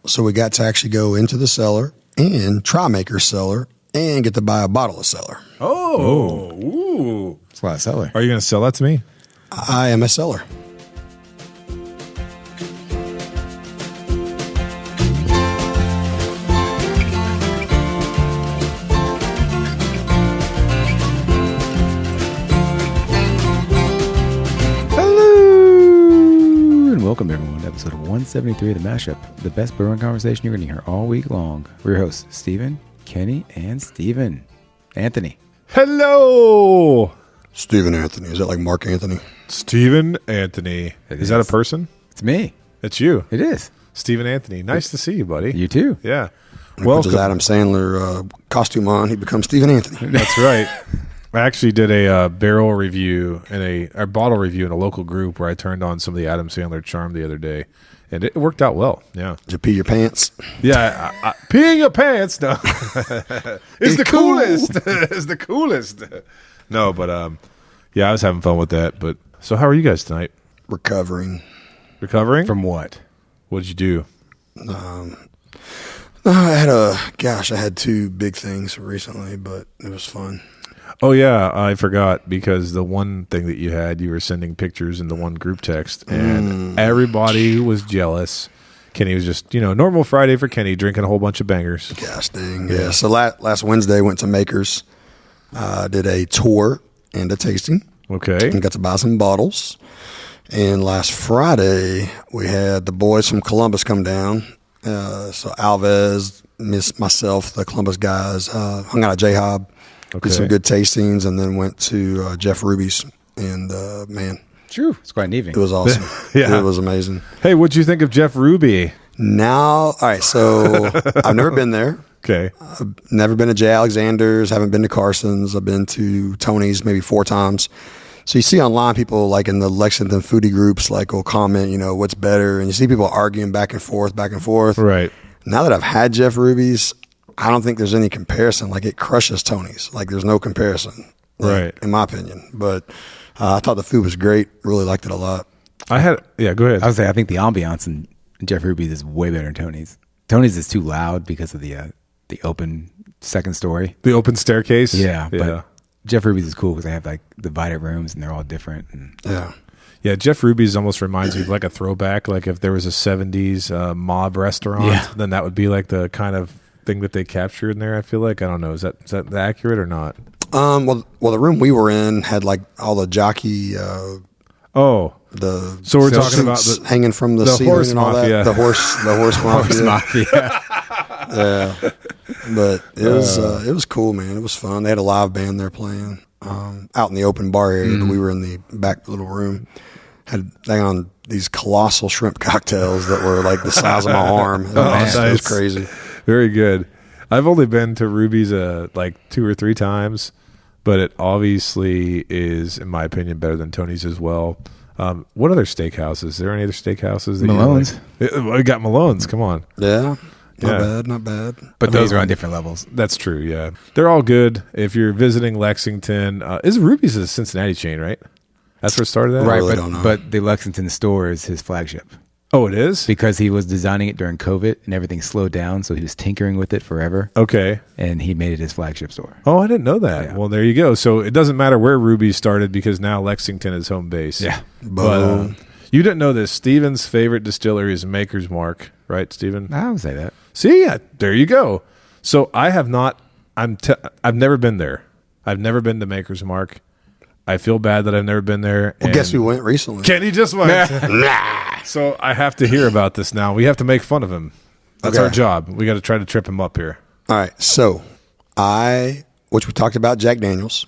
So we got to actually go into the cellar and try Maker's cellar and get to buy a bottle of cellar. Oh, ooh. That's a lot of cellar. Are you going to sell that to me? I am a seller. Welcome, everyone, to episode 173 of The Mashup, the best brewing conversation you're going to hear all week long. We're your hosts, Stephen, Kenny, and Steven. Anthony. Hello. Stephen Anthony. Is that like Mark Anthony? Stephen Anthony. Is that a person? It's me. It's you. It is. Stephen Anthony. Nice to see you, buddy. You too. Yeah. Puts his Adam Sandler costume on, he becomes Stephen Anthony. That's right. I actually did a barrel review and a bottle review in a local group where I turned on some of the Adam Sandler charm the other day, and it worked out well. Yeah. Did you pee your pants? Yeah. Peeing your pants, no. It's the coolest. It's the coolest. No, but yeah, I was having fun with that. But so how are you guys tonight? Recovering. Recovering? From what? What did you do? I had two big things recently, but it was fun. Oh, yeah, I forgot because the one thing that you were sending pictures in the one group text, and everybody was jealous. Kenny was just, normal Friday for Kenny, drinking a whole bunch of bangers. Gosh dang. Yeah. So last Wednesday, went to Maker's, did a tour and a tasting. Okay. And got to buy some bottles. And last Friday, we had the boys from Columbus come down. So Alves, myself, the Columbus guys, hung out at J-Hob. Okay. Did some good tastings, and then went to Jeff Ruby's, and man, True. It's quite an evening. it was awesome. Yeah. It was amazing. Hey, what'd you think of Jeff Ruby? All right, so I've never been there. Okay. I've never been to J. Alexander's, haven't been to Carson's. I've been to Tony's maybe 4 times. So you see online people like in the Lexington foodie groups will comment, what's better, and you see people arguing back and forth. Right. Now that I've had Jeff Ruby's, I don't think there's any comparison. It crushes Tony's. There's no comparison, Right. in my opinion. But I thought the food was great. Really liked it a lot. Go ahead. I would say I think the ambiance in Jeff Ruby's is way better than Tony's. Tony's is too loud because of the open second story. The open staircase? Yeah. But Jeff Ruby's is cool because they have divided rooms and they're all different. And Yeah. Yeah, Jeff Ruby's almost reminds me of a throwback. If there was a 70s mob restaurant, then that would be the kind of thing that they captured in there. I feel like, I don't know, is that accurate or not? Well, the room we were in had all the jockey. So we're talking about suits hanging from the ceiling horse and all mafia. that. The horse mafia. mafia. Yeah, but it was cool, man. It was fun. They had a live band there playing out in the open bar area, but we were in the back little room. Had on these colossal shrimp cocktails that were the size of my arm. It was crazy. Very good. I've only been to Ruby's 2 or 3 times, but it obviously is, in my opinion, better than Tony's as well. What other steakhouses? Is there any other steakhouses? Malone's. We got Malone's. Come on. Yeah. Not bad. But those are on different levels. That's true, yeah. They're all good. If you're visiting Lexington, Ruby's is a Cincinnati chain, right? That's where it started at? Right, really don't know. But the Lexington store is his flagship. Oh, it is? Because he was designing it during COVID and everything slowed down, so he was tinkering with it forever. Okay. And he made it his flagship store. Oh, I didn't know that. Yeah. Well, there you go. So it doesn't matter where Ruby started because now Lexington is home base. Yeah. But you didn't know this. Steven's favorite distillery is Maker's Mark, right, Steven? I would say that. See, there you go. So I have not. I've never been there. I've never been to Maker's Mark. I feel bad that I've never been there. Well, guess who went recently? Kenny just went. So I have to hear about this now. We have to make fun of him. That's our job. We got to try to trip him up here. All right. So which we talked about Jack Daniels.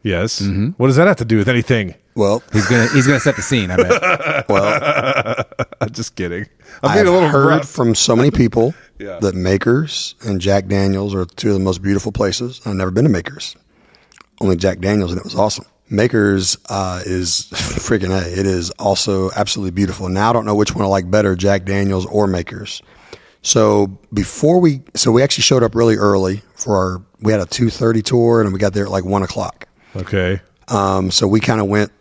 Yes. Mm-hmm. What does that have to do with anything? Well, he's gonna set the scene. I bet. Well, just kidding. I've heard from so many people Yeah. that Maker's and Jack Daniels are 2 of the most beautiful places. I've never been to Maker's. Only Jack Daniels, and it was awesome. Maker's is freaking A. It is also absolutely beautiful. Now I don't know which one I like better, Jack Daniels or Maker's. So we actually showed up really early we had a 2:30 tour and we got there at 1:00. Okay. So we kind of went,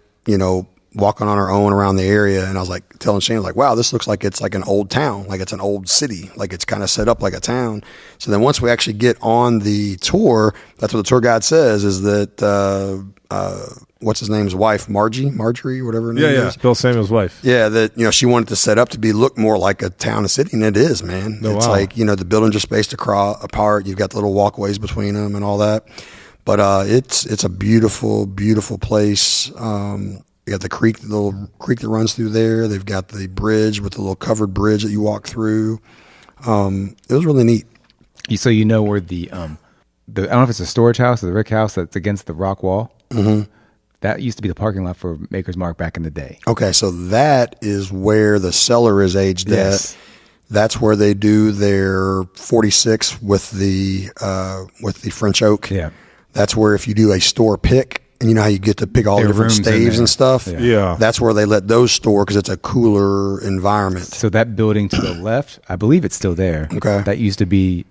walking on our own around the area, and I was like telling Shane, like, wow, this looks like it's like an old town, like it's an old city, like it's kind of set up like a town. So then once we actually get on the tour, that's what the tour guide says, is that what's his name's wife, Marjorie, whatever her name is. Bill Samuel's wife. Yeah, that she wanted to set up to look more like a town and city, and it is, man. Oh, it's wow. like the buildings are spaced apart. You've got the little walkways between them and all that. But it's a beautiful, beautiful place. You got the little creek that runs through there. They've got the bridge with the little covered bridge that you walk through. It was really neat. So where the I don't know if it's a storage house or the Rick house that's against the rock wall. Mm-hmm. That used to be the parking lot for Maker's Mark back in the day. Okay, so that is where the cellar is aged at. That's where they do their 46 with the French oak. Yeah. That's where if you do a store pick, and you know how you get to pick all the different staves and stuff? Yeah. That's where they let those store because it's a cooler environment. So that building to the left, I believe it's still there. Okay. That used to be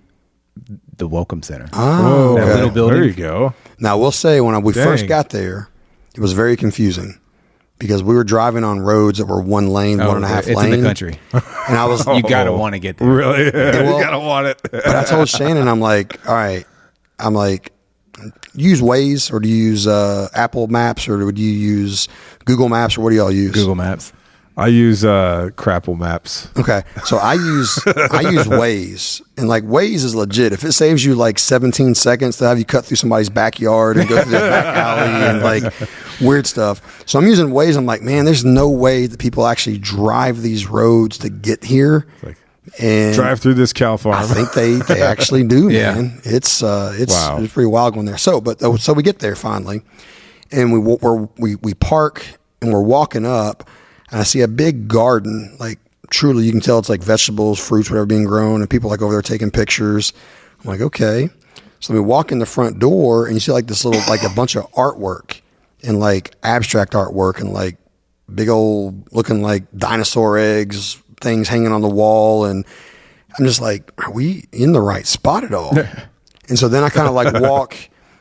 the Welcome Center. Oh, That okay. little building. There you go. Now, we'll say when we Dang. first got there, it was very confusing because we were driving on roads that were one lane, one and a half it's lane. in the country. And I was, You got to want to get there. Really? well- You gotta want it. but I told Shannon, I'm like, all right, use Waze or do you use Apple Maps or would you use Google Maps or what do y'all use? Google Maps. I use Crapple Maps. Okay, so I use Waze, and like Waze is legit. If it saves you like 17 seconds to have you cut through somebody's backyard and go through their back alley and like weird stuff, so I'm using Waze. I'm like, man, there's no way that people actually drive these roads to get here. Like, And drive through this cow farm. I think they actually do, Yeah. man. It's Wow. it's pretty wild going there. So we get there finally, and we park and we're walking up, and I see a big garden. Like truly, you can tell it's like vegetables, fruits, whatever being grown, and people like over there taking pictures. I'm like, okay. So we walk in the front door, and you see like this little like a bunch of artwork and like abstract artwork and like big old looking like dinosaur eggs things hanging on the wall, and I'm just like, are we in the right spot at all? And so then I kind of like walk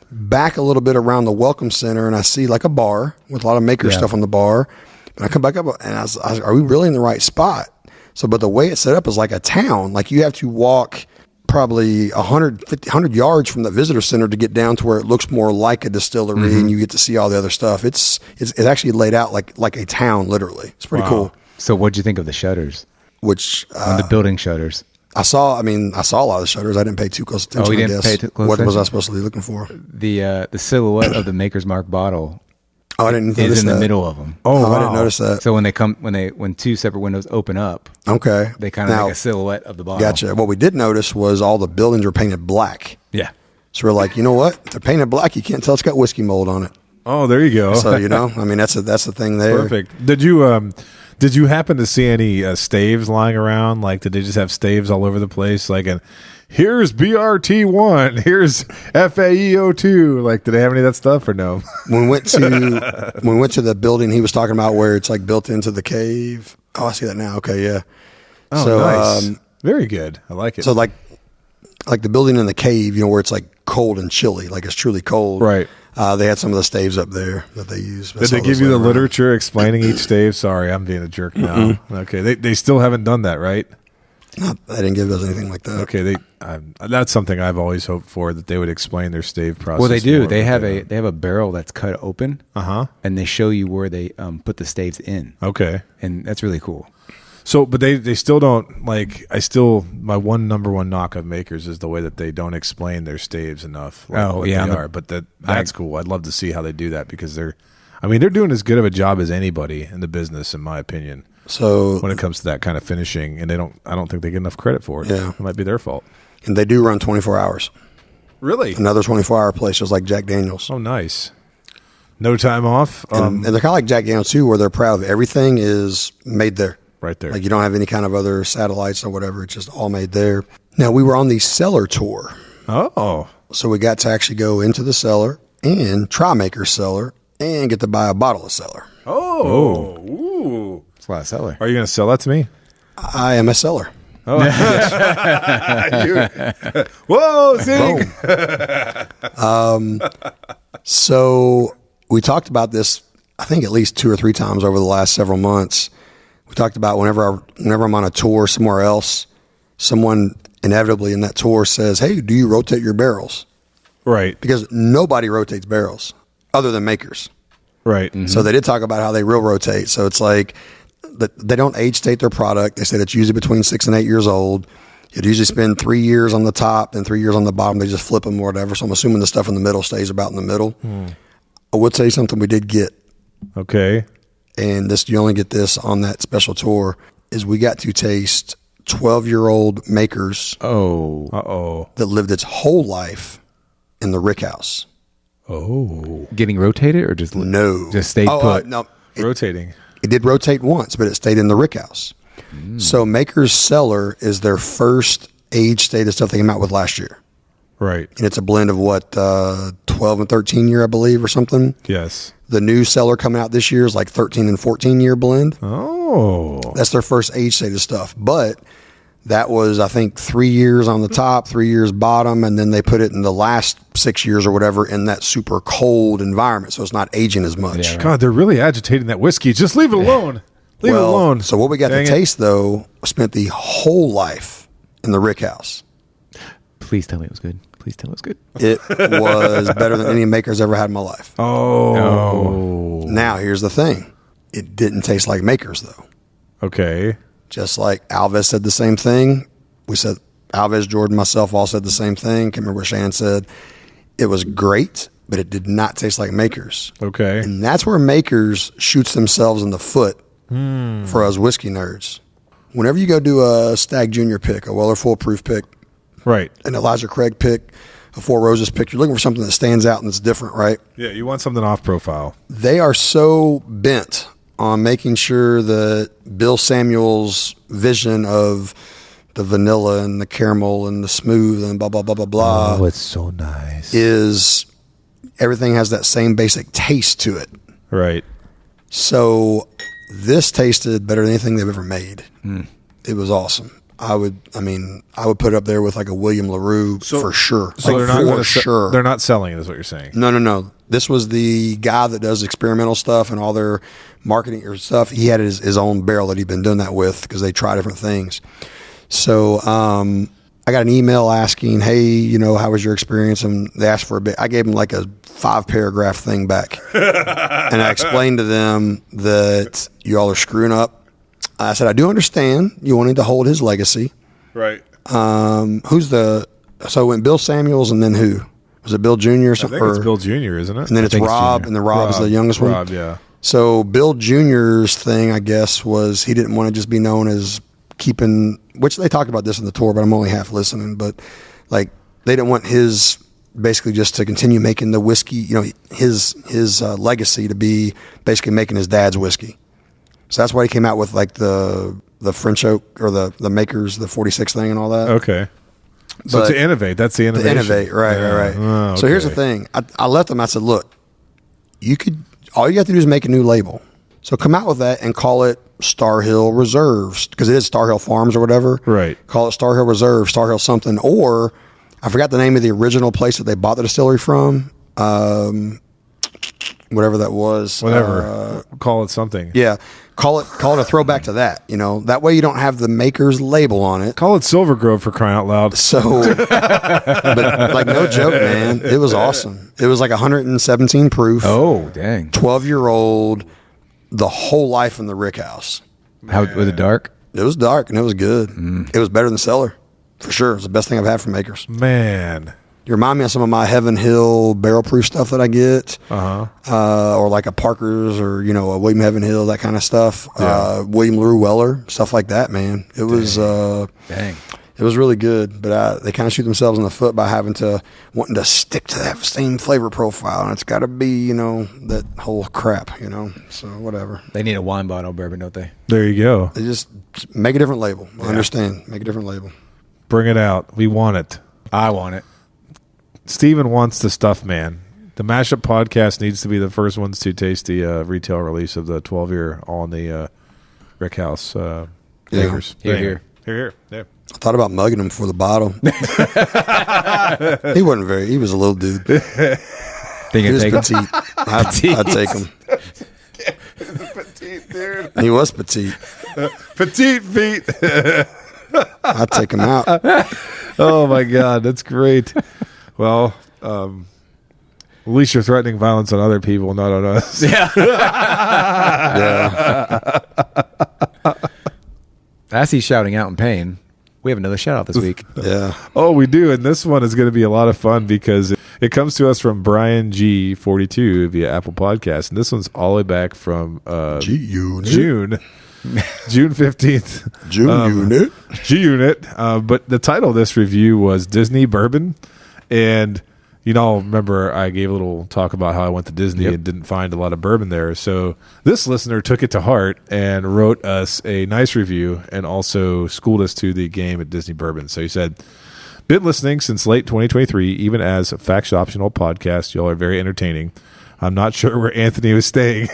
back a little bit around the Welcome Center, and I see like a bar with a lot of maker stuff on the bar. And I come back up, and I was, are we really in the right spot? So, but the way it's set up is like a town. Like you have to walk probably 100 yards from the visitor center to get down to where it looks more like a distillery, and you get to see all the other stuff. It's actually laid out like a town, literally. It's pretty cool. So what'd you think of the shutters? Which On the building shutters. I saw a lot of the shutters. I didn't pay too close attention. Oh, you I didn't guess. pay too close What was attention? I supposed to be looking for? The silhouette of the Maker's Mark bottle Oh, I didn't notice is in that. the middle of them. Oh, I didn't notice that. So when two separate windows open up, Okay, they kind of Now, make a silhouette of the bottle. Gotcha. What we did notice was all the buildings were painted black. Yeah. So we're like, you know what? If they're painted black, you can't tell it's got whiskey mold on it. Oh, there you go. So I mean, that's the thing there. Perfect. Did you happen to see any staves lying around? Like, did they just have staves all over the place? Like, and here's BRT1, here's FAEO2. Like, did they have any of that stuff or no? When we went to the building he was talking about where it's like built into the cave. Oh, I see that now. Okay, yeah. Oh, So, nice. Very good. I like it. So like the building in the cave, where it's like cold and chilly, like it's truly cold. Right. They had some of the staves up there that they used. Did they give you the literature explaining each stave? Sorry, I'm being a jerk now. Okay, they still haven't done that, right? No, they didn't give us anything like that. Okay, that's something I've always hoped for, that they would explain their stave process. Well, they do. more, They but have don't. they have a barrel that's cut open, and they show you where they put the staves in, Okay. and that's really cool. So, but they still don't, like, my number one knock of makers is the way that they don't explain their staves enough. Like what they are. But that's cool. I'd love to see how they do that, because they're doing as good of a job as anybody in the business, in my opinion, So when it comes to that kind of finishing. And I don't think they get enough credit for it. Yeah. It might be their fault. and they do run 24 hours. Really? Another 24-hour place, just like Jack Daniels. Oh, nice. No time off. And they're kind of like Jack Daniels too, where they're proud of everything is made there. Right there. Like you don't have any kind of other satellites or whatever. It's just all made there. Now we were on the cellar tour. Oh. So we got to actually go into the cellar and try Maker's cellar and get to buy a bottle of cellar. Oh. Ooh. It's a lot of cellar. Are you going to sell that to me? I am a seller. Whoa, Zig. So we talked about this I think at least 2 or 3 times over the last several months. We talked about whenever I'm on a tour somewhere else, someone inevitably in that tour says, "Hey, do you rotate your barrels?" Right. Because nobody rotates barrels other than makers. Right. Mm-hmm. So they did talk about how they will rotate. So it's like they don't age state their product. They said it's usually between 6 and 8 years old. You'd usually spend 3 years on the top and 3 years on the bottom. They just flip them or whatever. So I'm assuming the stuff in the middle stays about in the middle. I would say something we did get, Okay. and this you only get this on that special tour, is we got to taste 12-year-old makers Oh. Uh-oh. that lived its whole life in the rick house. Oh. Getting rotated or just No. Just stayed put? No. Rotating. It did rotate once, but it stayed in the rick house. So Maker's Cellar is their first age stated stuff they came out with last year. Right. And it's a blend of 12 and 13 year, I believe, or something. Yes. The new cellar coming out this year is like 13 and 14 year blend. Oh. That's their first age stated stuff. But that was, I think, 3 years on the top, 3 years bottom, and then they put it in the last 6 years or whatever in that super cold environment. So it's not aging as much. Yeah, right. God, they're really agitating that whiskey. Just leave it alone. Leave it Well, alone. So what we got Dang to it. taste, though, spent the whole life in the rick house. Please tell me it was good. Please tell me it was good. It was better than any Maker's ever had in my life. Oh. Now, here's the thing. It didn't taste like Maker's, though. Okay. Just like Alves said the same thing. We said, Alves, Jordan, myself all said the same thing. Can't remember what Shannon said. It was great, but it did not taste like Maker's. Okay. And that's where Maker's shoots themselves in the foot for us whiskey nerds. Whenever you go do a Stag Junior pick, a Weller Foolproof pick, Right. an Elijah Craig pick, a Four Roses pick, you're looking for something that stands out and that's different, right? Yeah, you want something off profile. They are so bent on making sure that Bill Samuel's vision of the vanilla and the caramel and the smooth and blah, blah, blah, blah, blah it's so nice. is everything has that same basic taste to it. Right. So this tasted better than anything they've ever made. It was awesome. I would put it up there with like a William LaRue for sure. So Like, they're not for gonna sure. they're not selling it, is what you're saying. No. This was the guy that does experimental stuff and all their marketing or stuff. He had his own barrel that he'd been doing that with because they try different things. So I got an email asking, hey, how was your experience? And they asked for a bit. I gave them like a 5-paragraph thing back. And I explained to them that you all are screwing up. I said, I do understand you wanting to hold his legacy. Right. So it went Bill Samuels and then who? Was it Bill Jr. or I something? think it's Bill Jr., isn't it? And then it's think it's Rob, Jr. and then Rob is the youngest one. Rob, yeah. So Bill Jr.'s thing, I guess, was he didn't want to just be known as keeping, which they talked about this in the tour, but I'm only half listening. But like they didn't want his basically just to continue making the whiskey, his legacy to be basically making his dad's whiskey. So that's why he came out with like the French oak or the Makers, the 46 thing and all that. Okay. So But- to innovate, that's the To innovation. innovate, right. Oh, So here's the okay. thing. I left them. I said, look, all you have to do is make a new label. So come out with that and call it Star Hill Reserves because it is Star Hill Farms or whatever. Right. Call it Star Hill Reserve, Star Hill something, or I forgot the name of the original place that they bought the distillery from. Whatever that was. Whatever. Call it something. Yeah. Call it a throwback to that. That way you don't have the maker's label on it. Call it Silver Grove for crying out loud. So, but like no joke, man, it was awesome. It was like 117 proof. Oh, dang. 12-year-old, the whole life in the rick house. How was it dark? It was dark and it was good. It was better than Cellar, for sure. It was the best thing I've had from Makers. Man. You remind me of some of my Heaven Hill barrel proof stuff that I get, or like a Parker's or a William Heaven Hill, that kind of stuff. William LaRue Weller, stuff like that. Man, it was Dang. it was really good. But they kind of shoot themselves in the foot by wanting to stick to that same flavor profile, and it's got to be that whole crap. So whatever. They need a wine bottle bourbon, don't they? There you go. They just make a different label. I understand. Make a different label. Bring it out. We want it. I want it. Steven wants the stuff, man. The Mashup Podcast needs to be the first ones to taste the retail release of the 12-year all in the Rick House Makers. Here. Here. Yeah. I thought about mugging him for the bottle. He wasn't very. He was a little dude. Think He I was take petite. I'd take him. dude. He was petite. Petite feet. I'd take him out. Oh my God, that's great. Well, at least you're threatening violence on other people, not on us. Yeah. As he's shouting out in pain, we have another shout out this week. Yeah. Oh, we do, and this one is going to be a lot of fun because it comes to us from Brian G42 via Apple Podcasts, and this one's all the way back from G-Unit. June 15th. G-Unit. G-Unit. But the title of this review was Disney Bourbon, and you know, remember I gave a little talk about how I went to Disney and didn't find a lot of bourbon there. So this listener took it to heart and wrote us a nice review and also schooled us to the game at Disney Bourbon. So he said, been listening since late 2023, even as a fact optional podcast. Y'all are very entertaining. I'm not sure where Anthony was staying,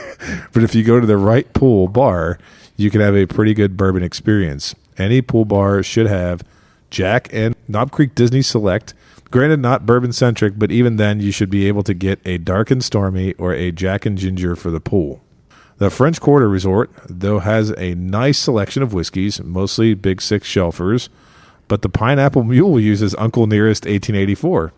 but if you go to the right pool bar, you can have a pretty good bourbon experience. Any pool bar should have Jack and Knob Creek Disney Select. Granted, not bourbon-centric, but even then, you should be able to get a Dark and Stormy or a Jack and Ginger for the pool. The French Quarter Resort, though, has a nice selection of whiskeys, mostly Big Six shelfers, but the Pineapple Mule uses Uncle Nearest 1884.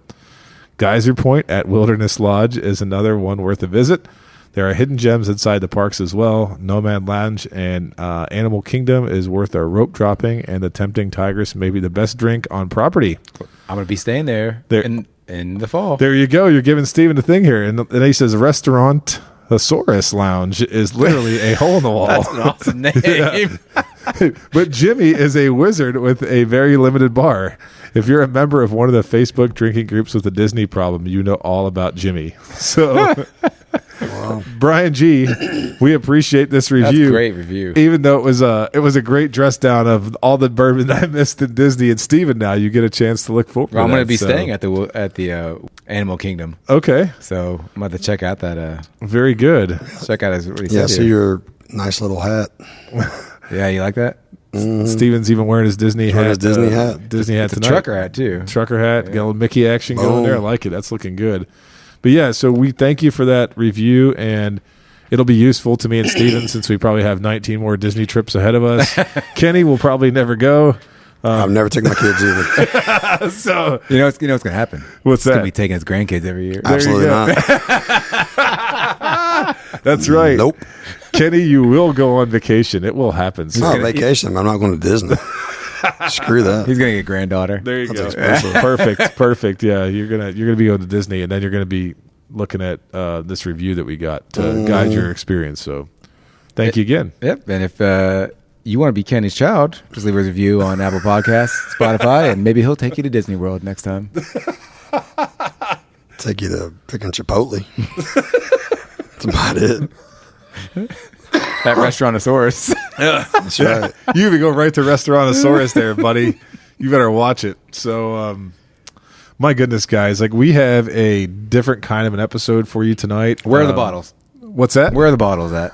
Geyser Point at Wilderness Lodge is another one worth a visit. There are hidden gems inside the parks as well. Nomad Lounge and Animal Kingdom is worth a rope dropping, and the Tempting Tigress may be the best drink on property. I'm going to be staying there in the fall. There you go. You're giving Steven the thing here. And he says Restaurant Thesaurus Lounge is literally a hole in the wall. That's an awesome name. But Jimmy is a wizard with a very limited bar. If you're a member of one of the Facebook drinking groups with a Disney problem, you know all about Jimmy. So, wow. Brian G, we appreciate this review. That's a great review. Even though it was a great dress down of all the bourbon I missed in Disney. And Steven, now you get a chance to look forward. Well, I'm going to be staying at the Animal Kingdom. Okay, so I'm going to check out that. Very good. Check out what he said. Yeah, see your nice little hat. Yeah, you like that? Mm-hmm. Steven's even wearing his Disney hat. His Disney hat. Disney hat tonight. Trucker hat too. Trucker hat. Got a little Mickey action going there. I like it. That's looking good. But yeah, so we thank you for that review, and it'll be useful to me and Steven since we probably have 19 more Disney trips ahead of us. Kenny will probably never go. I've never taken my kids either. So you know what's going to happen? What's that? He's going to be taking his grandkids every year. Absolutely not. That's right. Nope. Kenny, you will go on vacation. It will happen. It's not vacation. I'm not going to Disney. Screw that. He's going to get granddaughter. There you go. Perfect. Yeah, you're gonna be going to Disney, and then you're gonna be looking at this review that we got to guide your experience. So, thank you again. Yep. And if you want to be Kenny's child, just leave a review on Apple Podcasts, Spotify, and maybe he'll take you to Disney World next time. Take you to freaking Chipotle. That's about it. That Restaurantosaurus. Yeah, that's right. You even go right to Restaurantosaurus there, buddy. You better watch it. So, my goodness, guys, like we have a different kind of an episode for you tonight. Where are the bottles? What's that? Where are the bottles at?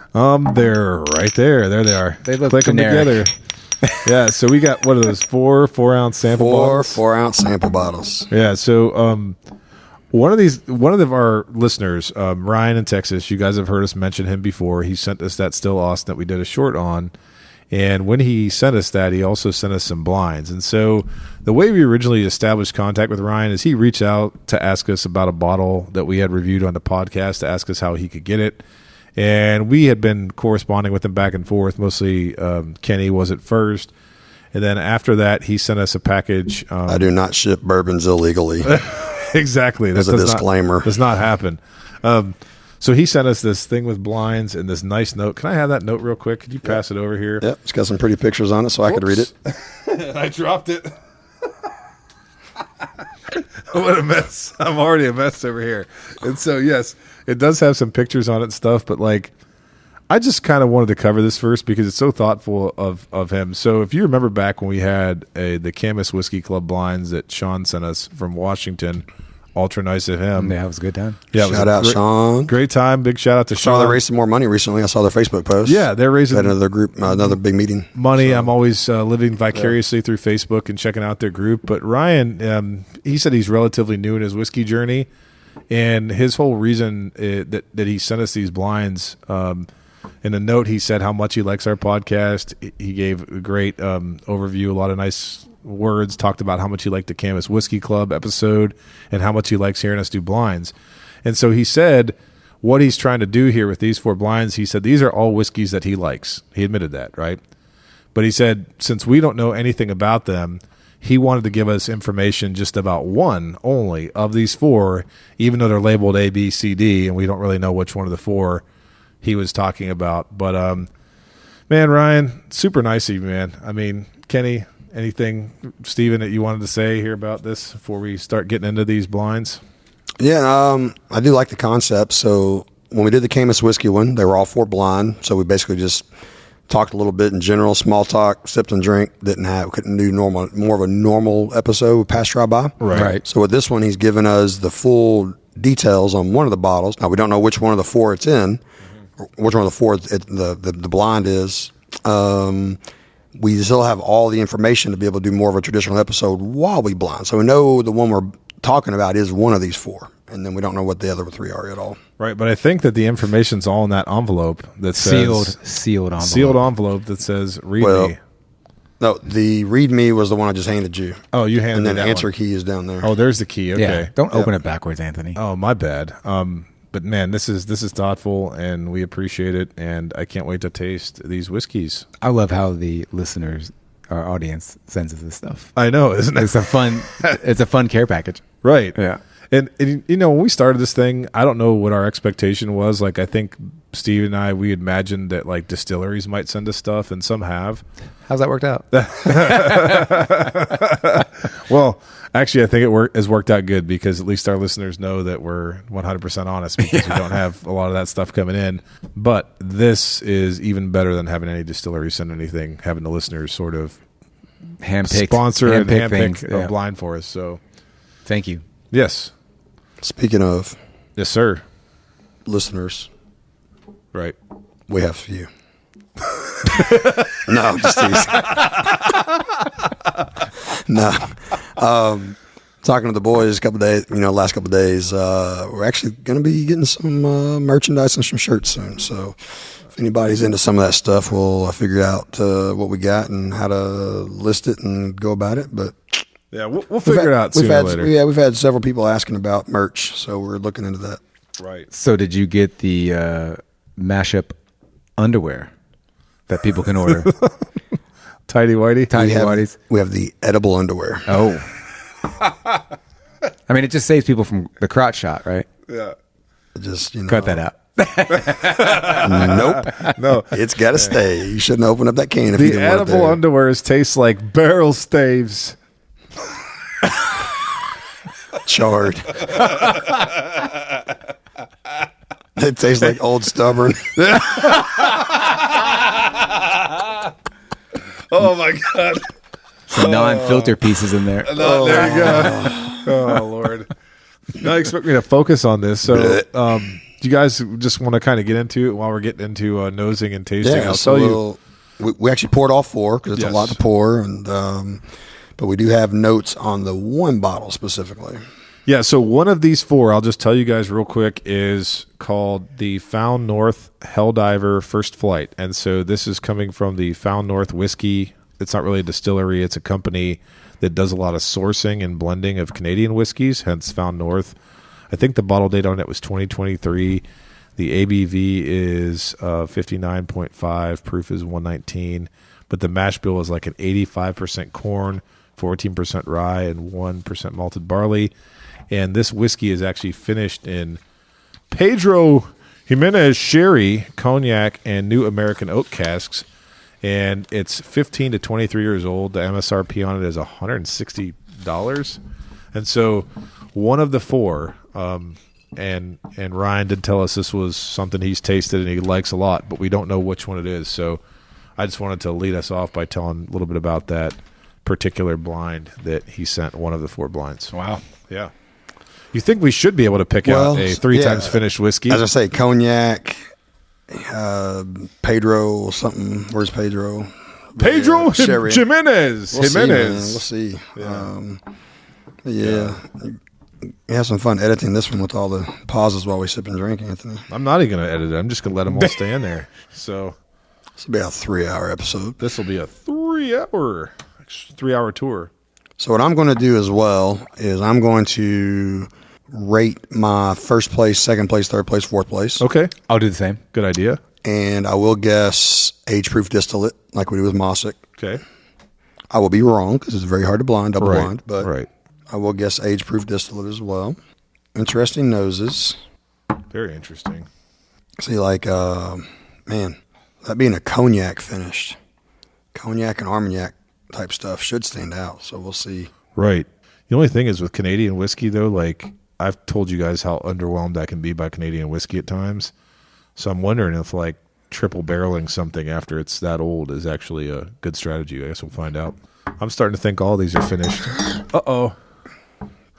They're right there. There they are. They look Click generic. them together. Yeah, so we got what are those 4-ounce sample bottles? 4-ounce sample bottles. Yeah, so one of our listeners, Ryan in Texas, you guys have heard us mention him before. He sent us that Still Austin that we did a short on. And when he sent us that, he also sent us some blinds. And so the way we originally established contact with Ryan is he reached out to ask us about a bottle that we had reviewed on the podcast to ask us how he could get it. And we had been corresponding with him back and forth. Mostly Kenny was at first. And then after that, he sent us a package. I do not ship bourbons illegally. Exactly. As a disclaimer. Does not happen. So he sent us this thing with blinds and this nice note. Can I have that note real quick? Could you pass it over here? Yep. It's got some pretty pictures on it so I could read it. I dropped it. What a mess. I'm already a mess over here. And so, yes, it does have some pictures on it and stuff, but like, I just kind of wanted to cover this first because it's so thoughtful of him. So if you remember back when we had the Camus Whiskey Club blinds that Sean sent us from Washington, ultra nice of him. Yeah, it was a good time. Yeah, shout out, Sean. Great time. Big shout out to Sean. Saw they raised some more money recently. I saw their Facebook post. Yeah, they're raising had another group, another big meeting. Money. So, I'm always living vicariously through Facebook and checking out their group. But Ryan, he said he's relatively new in his whiskey journey, and his whole reason that he sent us these blinds In a note, he said how much he likes our podcast. He gave a great overview, a lot of nice words, talked about how much he liked the Canvas Whiskey Club episode and how much he likes hearing us do blinds. And so he said what he's trying to do here with these 4 blinds, he said these are all whiskeys that he likes. He admitted that, right? But he said since we don't know anything about them, he wanted to give us information just about one only of these 4, even though they're labeled A, B, C, D, and we don't really know which one of the 4 he was talking about. But, man, Ryan, super nice of you, man. I mean, Kenny, anything, Steven, that you wanted to say here about this before we start getting into these blinds? Yeah, I do like the concept. So when we did the Camus Whiskey one, they were all 4 blind. So we basically just talked a little bit in general, small talk, sipped and drink. Couldn't do more of a normal episode with Pass Try By. Right. So with this one, he's given us the full details on one of the bottles. Now we don't know which one of the 4 it's in, or which one of the 4 the blind is. We still have all the information to be able to do more of a traditional episode while we blind. So we know the one we're talking about is one of these 4, and then we don't know what the other 3 are at all. Right, but I think that the information's all in that envelope that says sealed envelope. Sealed envelope that says "Read me." No, the read me was the one I just handed you. Oh, you handed and then me that answer one. key is down there. Oh, there's the key. Okay. Yeah, don't open it backwards, Anthony. Oh, my bad. But man, this is thoughtful, and we appreciate it, and I can't wait to taste these whiskeys. I love how the listeners, our audience, sends us this stuff. I know, isn't it? It's a fun care package. Right. Yeah. And you know, when we started this thing, I don't know what our expectation was. Like, I think Steve and I, we imagined that like distilleries might send us stuff, and some have. How's that worked out? Well, actually, I think has worked out good, because at least our listeners know that we're 100% honest, because we don't have a lot of that stuff coming in. But this is even better than having any distillery send anything, having the listeners sort of sponsor and handpick a blind for us. So thank you. Yes. Speaking of Yes, sir. listeners, Right. we have you. No, just teasing. No. Talking to the boys last couple of days, we're actually going to be getting some merchandise and some shirts soon. So if anybody's into some of that stuff, we'll figure out what we got and how to list it and go about it. But yeah, we'll figure it out sooner or later. Yeah, we've had several people asking about merch, so we're looking into that. Right. So did you get the mashup underwear that people can order? Tidy whitey. We have the edible underwear. Oh. I mean, it just saves people from the crotch shot, right? Yeah. Just Cut that out. Nope. No. It's got to stay. You shouldn't open up that can if you The didn't want it edible there. underwears taste like barrel staves. Charred. It tastes like Old Stubborn. Oh my God. Some non-filter pieces in there. No, there you go. Oh Lord. Now expect me to focus on this. So, do you guys just want to kind of get into it while we're getting into nosing and tasting? Yeah, I'll tell you. We actually poured all 4 because it's Yes. a lot to pour, and but we do have notes on the one bottle specifically. Yeah, so one of these 4, I'll just tell you guys real quick, is called the Found North Helldiver First Flight. And so this is coming from the Found North Whiskey. It's not really a distillery. It's a company that does a lot of sourcing and blending of Canadian whiskeys, hence Found North. I think the bottle date on it was 2023. The ABV is 59.5. Proof is 119. But the mash bill is like an 85% corn, 14% rye, and 1% malted barley. And this whiskey is actually finished in Pedro Jimenez sherry, cognac, and New American oak casks. And it's 15 to 23 years old. The MSRP on it is $160. And so one of the 4, and Ryan did tell us this was something he's tasted and he likes a lot, but we don't know which one it is. So I just wanted to lead us off by telling a little bit about that particular blind that he sent, one of the 4 blinds. Wow. Yeah. You think we should be able to pick out a 3 times finished whiskey? As I say, cognac, Pedro something. Where's Pedro? Pedro Sherry. Jimenez. We'll Jimenez. see. Yeah. Yeah. have some fun editing this one with all the pauses while we sip and drink, Anthony. I'm not even going to edit it. I'm just going to let them all stay in there. So This will be a 3-hour episode. this will be a 3-hour tour. So what I'm going to do as well is I'm going to rate my first place, second place, third place, fourth place. Okay. I'll do the same. Good idea. And I will guess age-proof distillate like we do with Mossick. Okay. I will be wrong because it's very hard to blind, double Right. blind. But Right. I will guess age-proof distillate as well. Interesting noses. Very interesting. See, like, man, that being a cognac finished. Cognac and Armagnac type stuff should stand out. So we'll see. Right. The only thing is with Canadian whiskey, though, like I've told you guys how underwhelmed I can be by Canadian whiskey at times. So I'm wondering if like triple barreling something after it's that old is actually a good strategy. I guess we'll find out. I'm starting to think all these are finished. Uh-oh.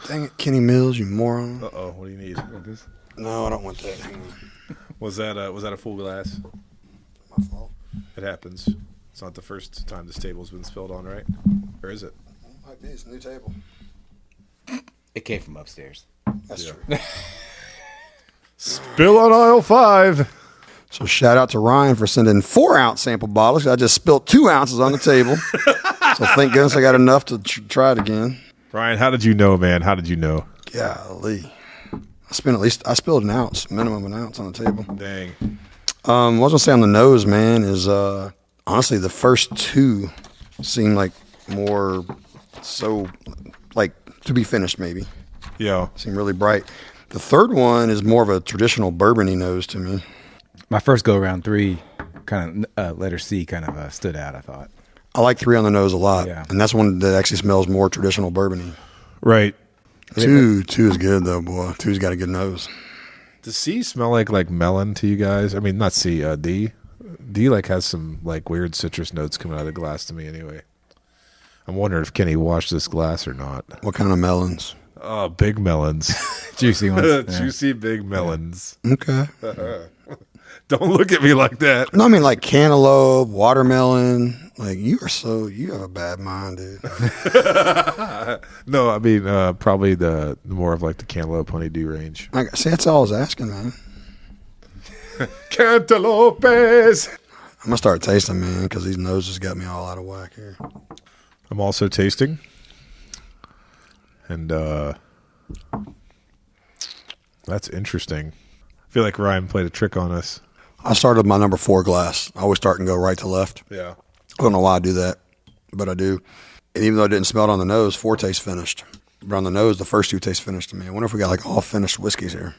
Dang it, Kenny Mills, you moron. Uh-oh. What do you need? No, I don't want that. Hang on. Was that a full glass? My fault. It happens. It's not the first time this table's been spilled on, right? Or is it? Might be. It's a new table. It came from upstairs. That's Yeah. true. Spill on aisle 5. So shout out to Ryan for sending 4-ounce sample bottles. I just spilled 2 ounces on the table. So thank goodness I got enough to try it again. Ryan, how did you know, man? How did you know? Golly. I spilled an ounce, minimum an ounce on the table. Dang. What I was gonna say on the nose, man, is honestly the first two seem like more so like to be finished maybe. Yeah. Seem really bright. The third one is more of a traditional bourbony nose to me. My first go around 3, kind of letter C, kind of stood out. I thought. I like 3 on the nose a lot, Yeah. and that's one that actually smells more traditional bourbony. Right. Two is good though, boy. Two's got a good nose. Does C smell like melon to you guys? I mean, not C, D. D like has some like weird citrus notes coming out of the glass to me anyway. I'm wondering if Kenny washed this glass or not. What kind of melons? Oh, big melons. Juicy ones. Yeah. Juicy big melons. Okay. Don't look at me like that. No, I mean like cantaloupe, watermelon. Like you have a bad mind, dude. No, I mean probably the more of like the cantaloupe honeydew range. See, that's all I was asking, man. Cantaloupes. I'm gonna start tasting, man, because these noses got me all out of whack here. I'm also tasting. And that's interesting. I feel like Ryan played a trick on us. I started with my number 4 glass. I always start and go right to left. Yeah. I don't know why I do that, but I do. And even though I didn't smell it on the nose, 4 tastes finished. But on the nose, the first 2 taste finished to me. I wonder if we got like all finished whiskeys here.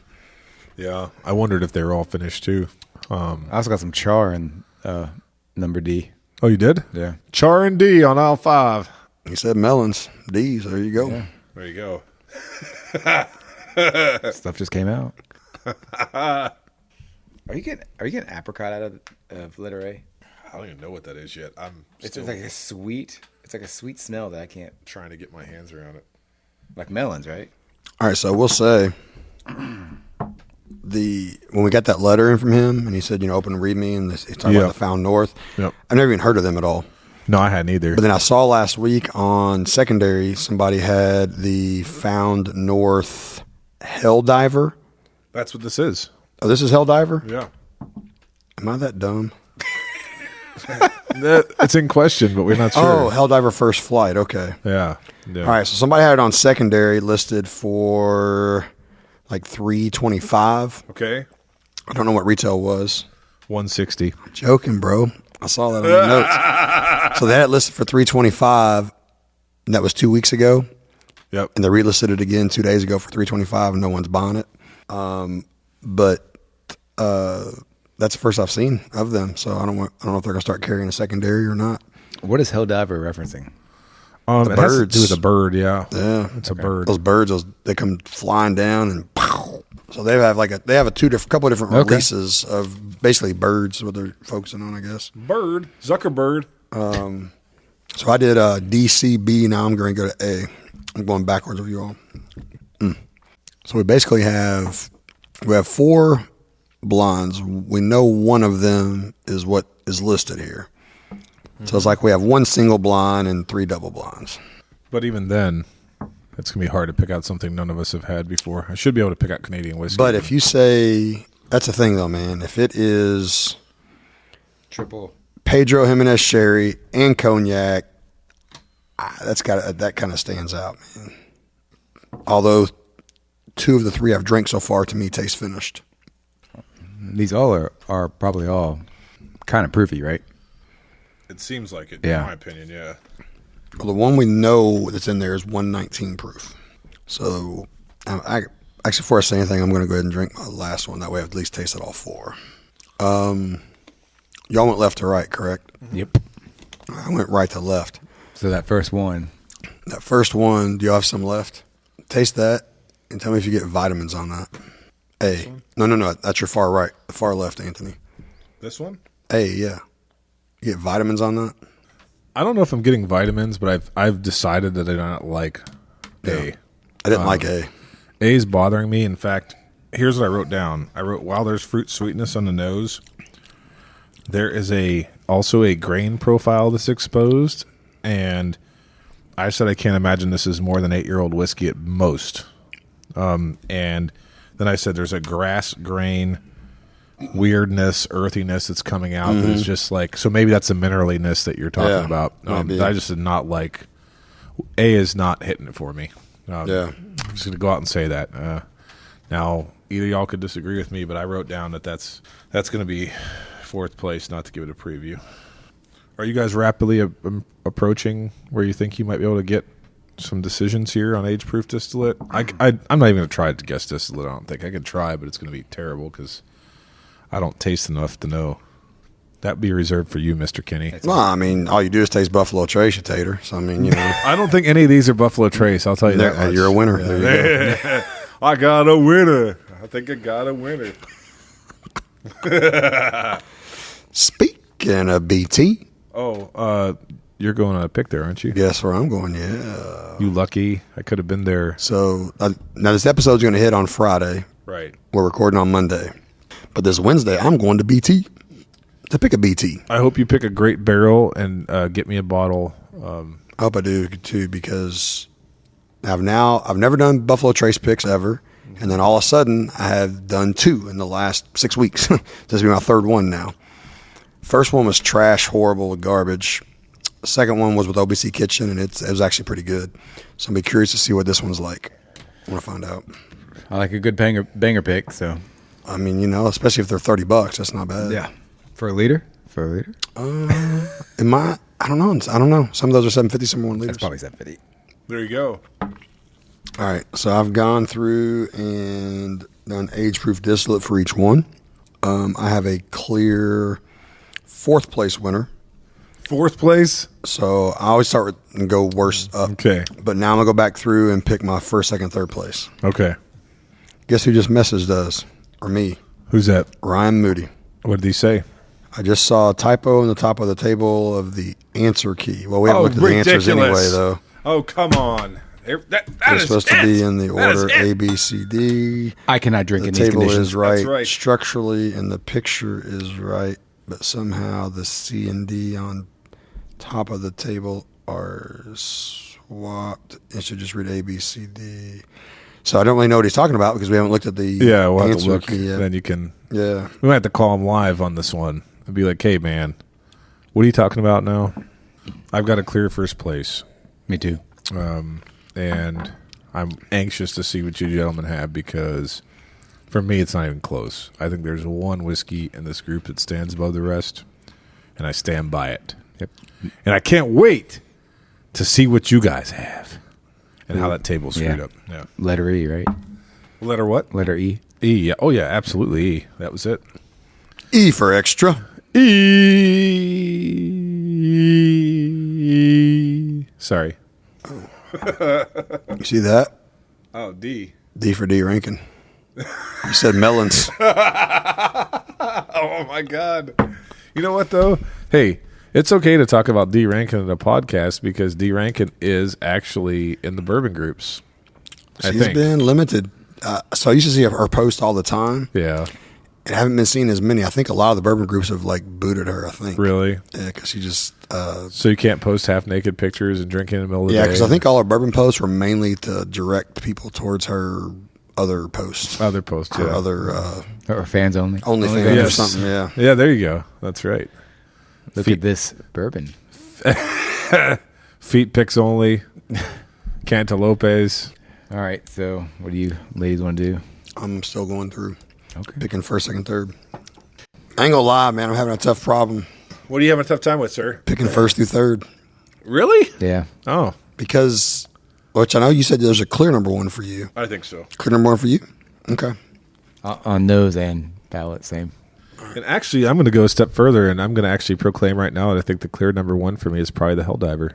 Yeah. I wondered if they were all finished too. I also got some char in number D. Oh, you did? Yeah. Char and D on aisle 5. He said melons, D's. There you go. Yeah. There you go. Stuff just came out. Are you getting apricot out of letter A? I don't even know what that is yet. I'm It's still like a sweet. It's like a sweet smell that I can't. trying to get my hands around it. Like melons, right? All right, so we'll say when we got that letter in from him, and he said, open and read me, and he's talking Yeah. about the Found North. Yep. I've never even heard of them at all. No, I hadn't either. But then I saw last week on secondary, somebody had the Found North Helldiver. That's what this is. Oh, this is Helldiver? Yeah. Am I that dumb? It's in question, but we're not sure. Oh, Helldiver First Flight. Okay. Yeah. All right, so somebody had it on secondary listed for like $325. Okay. I don't know what retail was. 160. Joking, bro. I saw that on the notes. So they had it listed for $325, and that was 2 weeks ago. Yep. And they relisted it again 2 days ago for $325, and no one's buying it. But that's the first I've seen of them. So I don't know if they're gonna start carrying a secondary or not. What is Helldiver referencing? The it has to birds. do with a bird, yeah. Yeah, It's a bird. Those birds, they come flying down and pow. So they have couple of different Okay. releases of basically birds. What they're focusing on, I guess. Bird. Zuckerbird. So I did DCB. Now I'm going to go to A. I'm going backwards with you all. So we basically have 4 blondes. We know one of them is what is listed here. So it's like we have 1 single blonde and 3 double blondes. But even then, It's going to be hard to pick out something none of us have had before. I should be able to pick out Canadian whiskey. But if you say, that's the thing though, man. If it is Triple. Pedro Jimenez Sherry and Cognac, that kind of stands out, man. Although 2 of the 3 I've drank so far to me taste finished. These all are probably all kind of proofy, right? it seems like it, Yeah. in my opinion, yeah. Well, the one we know that's in there is 119 proof. So, actually, before I say anything, I'm going to go ahead and drink my last one. That way, I've at least tasted all 4. Y'all went left to right, correct? Yep. I went right to left. So that first one. That first one, do you have some left? Taste that and tell me if you get vitamins on that. A. No. That's your far right. The far left, Anthony. This one? A, yeah. You get vitamins on that? I don't know if I'm getting vitamins, but I've decided that I don't like A. Yeah. I didn't like A. A is bothering me. In fact, here's what I wrote down. I wrote, while there's fruit sweetness on the nose, there is also a grain profile that's exposed, and I said I can't imagine this is more than 8-year-old whiskey at most. And then I said there's a grass grain weirdness, earthiness that's coming out that is just like, so maybe that's the mineraliness that you're talking about. I just did not like, A is not hitting it for me. I'm just going to go out and say that. Now, either y'all could disagree with me, but I wrote down that's going to be 4th place, not to give it a preview. Are you guys rapidly approaching where you think you might be able to get some decisions here on age-proof distillate? I'm not even going to try to guess distillate. I don't think I could try, but it's going to be terrible because I don't taste enough to know. That'd be reserved for you, Mr. Kenny. Well, I mean, all you do is taste Buffalo Trace, you tater. So, I mean, you know. I don't think any of these are Buffalo Trace. I'll tell you that much. You're a winner. There you go. I got a winner. I think I got a winner. Speaking of BT. Oh, you're going on a pick there, aren't you? Guess where I'm going, yeah. You lucky. I could have been there. So, now this episode's going to hit on Friday. Right. We're recording on Monday. But this Wednesday, I'm going to BT to pick a BT. I hope you pick a great barrel and get me a bottle. I hope I do too, because I've never done Buffalo Trace picks ever, and then all of a sudden I have done 2 in the last 6 weeks. This will be my 3rd one now. First one was trash, horrible, garbage. The second one was with OBC Kitchen, and it was actually pretty good. So I'm be curious to see what this one's like. I want to find out. I like a good banger pick, so. I mean, you know, especially if they're $30, that's not bad. Yeah. For a liter? I don't know. Some of those are $7.50, some are 1 liters. That's probably $7.50. There you go. All right, so I've gone through and done age-proof distillate for each one. I have a clear 4th place winner. 4th place? So I always start with and go worst up. Okay. But now I'm going to go back through and pick my 1st, 2nd, 3rd place. Okay. Guess who just messaged us? Or me? Who's that? Ryan Moody. What did he say? I just saw a typo in the top of the table of the answer key. Well, we haven't looked at the answers anyway, though. Oh, come on. That It's supposed to be in the order A, B, C, D. I cannot drink The in these table conditions. is right, That's right. structurally, and the picture is right, but somehow the C and D on top of the table are swapped. It should just read A, B, C, D. So I don't really know what he's talking about because we haven't looked at the we'll have to answer look. key yet. Then you can. Yeah. We might have to call him live on this one and be like, hey, man, what are you talking about now? I've got a clear 1st place. Me too. And I'm anxious to see what you gentlemen have because for me, it's not even close. I think there's one whiskey in this group that stands above the rest, and I stand by it. Yep. And I can't wait to see what you guys have and how that table's screwed up. Yeah. Letter E, right? Letter what? Letter E. E. Yeah. Oh, yeah, absolutely E. That was it. E for extra. E. Sorry. You see that? Oh, D. D for D Rankin. You said melons. Oh, my God. You know what, though? Hey, it's okay to talk about D. Rankin in a podcast because D. Rankin is actually in the bourbon groups. I She's think. been limited. So I used to see her post all the time. Yeah. and haven't been seeing as many. I think a lot of the bourbon groups have like booted her. I think Really? yeah, because she just So you can't post half naked pictures and drinking in the middle of the day? yeah, because I think all her bourbon posts were mainly to direct people towards her other posts, Other posts, or yeah. other Or fans only. OnlyFans or Yes. something. Yeah, Yeah, there you go. That's right. Look at this bourbon. Feet pics only. Cantaloupes. All right. So, what do you ladies want to do? I'm still going through Okay. picking first, second, third. I ain't gonna lie, man. I'm having a tough problem What are you having a tough time with, sir? picking first through third Really? Yeah. Oh, because, which I know you said there's a clear number one for you. I think so. Clear number one for you. Okay. On nose and palate, same. And actually, I'm going to go a step further, and I'm going to actually proclaim right now that I think the clear number one for me is probably the Helldiver.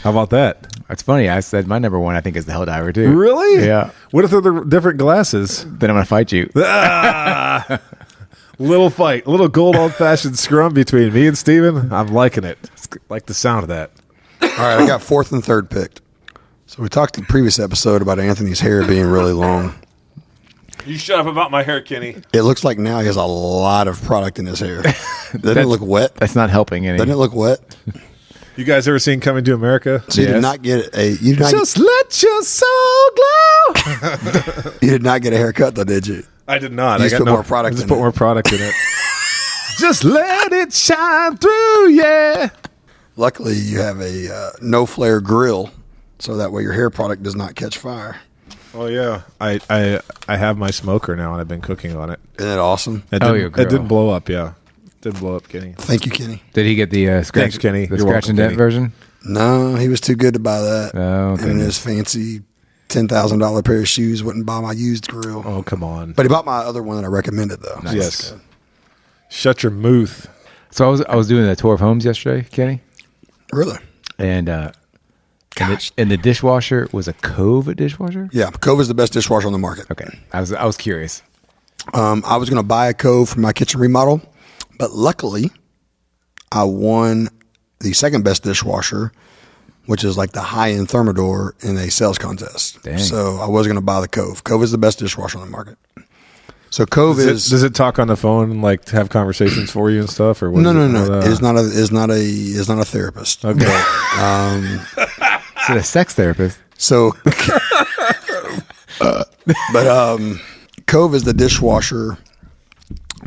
How about that? It's funny. I said my number one, I think, is the Helldiver, too. Really? Yeah. What if they're the different glasses? Then I'm going to fight you. Ah! Little fight, a little gold old-fashioned scrum between me and Steven. I'm liking it. Like the sound of that. All right, I got fourth and third picked. So we talked in the previous episode about Anthony's hair being really long. You shut up about my hair, Kenny. It looks like now he has a lot of product in his hair. Doesn't it look wet? That's not helping any. Doesn't it look wet? You guys ever seen Coming to America? So you Yes. did not get a you did not Just let your soul glow. you did not get a haircut though, did you? I did not. You I just got put more product I just in put it. more product in it. Just let it shine through, yeah. Luckily, you have a no flare grill, so that way your hair product does not catch fire. Oh yeah, I have my smoker now, and I've been cooking on it. Isn't that awesome? It Oh, didn't, your it didn't grill. blow up. Yeah, didn't blow up, Kenny. Thank you, Kenny. Did he get the scratch? Thanks, Kenny. The You're scratch welcome, and dent Kenny. version? No, he was too good to buy that. Oh, and goodness. his fancy $10,000 pair of shoes wouldn't buy my used grill. Oh come on. But he bought my other one that I recommended though. Nice. Yes. Shut your mouth. So I was doing a tour of homes yesterday, Kenny, Really? and Gosh. and the dishwasher was a Cove dishwasher. Yeah, Cove is the best dishwasher on the market. Okay, I was curious. I was going to buy a Cove for my kitchen remodel, but luckily I won the second best dishwasher, which is like the high-end Thermador in a sales contest. Dang. So I was going to buy the Cove. Cove is the best dishwasher on the market. So Cove Does it talk on the phone and like have conversations for you and stuff, or what? no. What, It's not a therapist. Okay. So the sex therapist. So, Cove is the dishwasher